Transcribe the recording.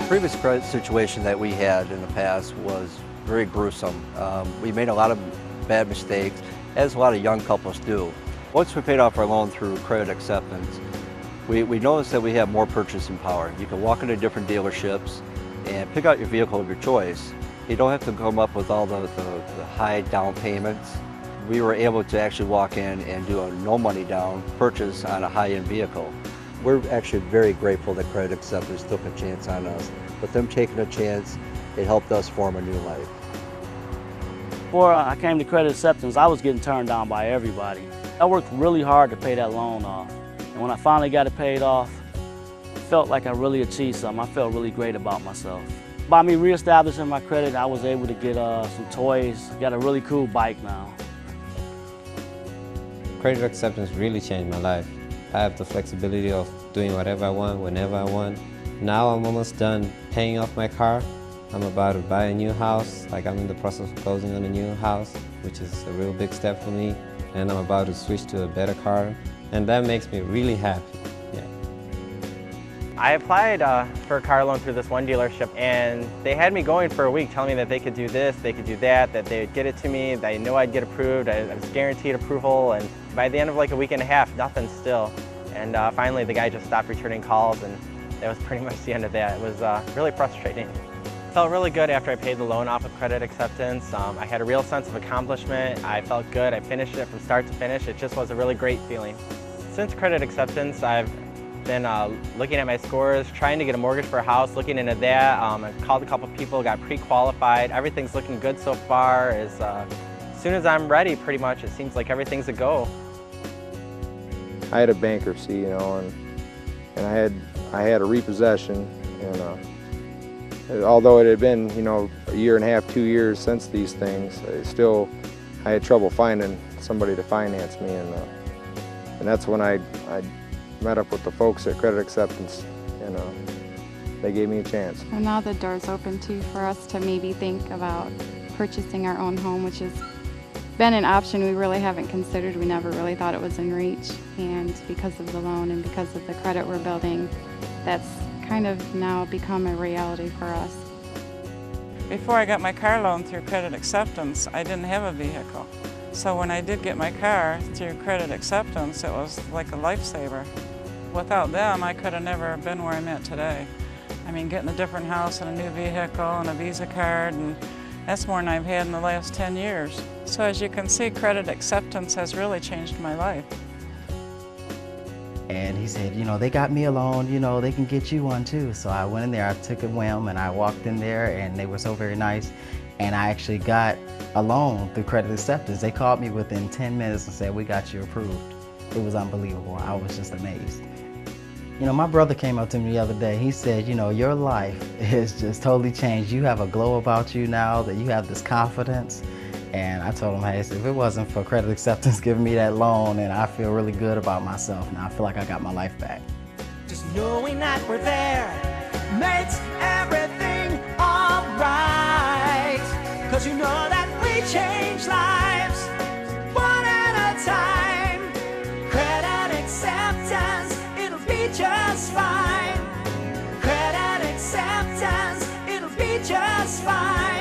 Previous credit situation that we had in the past was very gruesome. We made a lot of bad mistakes, as a lot of young couples do. Once we paid off our loan through credit acceptance, we noticed that we have more purchasing power. You can walk into different dealerships and pick out your vehicle of your choice. You don't have to come up with all the high down payments. We were able to actually walk in and do a no money down purchase on a high-end vehicle. We're actually very grateful that credit acceptance took a chance on us. With them taking a chance, it helped us form a new life. Before I came to credit acceptance, I was getting turned down by everybody. I worked really hard to pay that loan off. And when I finally got it paid off, it felt like I really achieved something. I felt really great about myself. By me reestablishing my credit, I was able to get some toys. Got a really cool bike now. Credit acceptance really changed my life. I have the flexibility of doing whatever I want, whenever I want. Now I'm almost done paying off my car. I'm about to buy a new house. I'm in the process of closing on a new house, which is a real big step for me. And I'm about to switch to a better car. And that makes me really happy. Yeah. I applied for a car loan through this one dealership, and they had me going for a week telling me that they could do this, they could do that they would get it to me, they knew I'd get approved, I was guaranteed approval, and by the end of like a week and a half, nothing still. And finally the guy just stopped returning calls, and that was pretty much the end of that. It was really frustrating. It felt really good after I paid the loan off with credit acceptance. I had a real sense of accomplishment. I felt good. I finished it from start to finish. It just was a really great feeling. Since credit acceptance, I've been looking at my scores, trying to get a mortgage for a house, looking into that. I called a couple people, got pre-qualified. Everything's looking good so far. As soon as I'm ready, pretty much, it seems like everything's a go. I had a bankruptcy, and I had a repossession, and although it had been, a year and a half, 2 years since these things, I had trouble finding somebody to finance me, and that's when I met up with the folks at Credit Acceptance, and they gave me a chance. And now the door's open too for us to maybe think about purchasing our own home, which has been an option we really haven't considered. We never really thought it was in reach, and because of the loan and because of the credit we're building, that's kind of now become a reality for us. Before I got my car loan through Credit Acceptance, I didn't have a vehicle. So when I did get my car through Credit Acceptance, it was like a lifesaver. Without them, I could have never been where I'm at today. I mean, getting a different house and a new vehicle and a Visa card, and that's more than I've had in the last 10 years. So as you can see, Credit Acceptance has really changed my life. And he said, they got me a loan, they can get you one too. So I went in there, I took a whim, and I walked in there, and they were so very nice. And I actually got a loan through Credit Acceptance. They called me within 10 minutes and said, we got you approved. It was unbelievable. I was just amazed. My brother came up to me the other day. He said, your life has just totally changed. You have a glow about you now, that you have this confidence. And I told him, hey, if it wasn't for Credit Acceptance giving me that loan, and I feel really good about myself now. I feel like I got my life back. Just knowing that we're there makes everything all right. 'Cause you know that we change lives one at a time. Credit acceptance, it'll be just fine. Credit acceptance, it'll be just fine.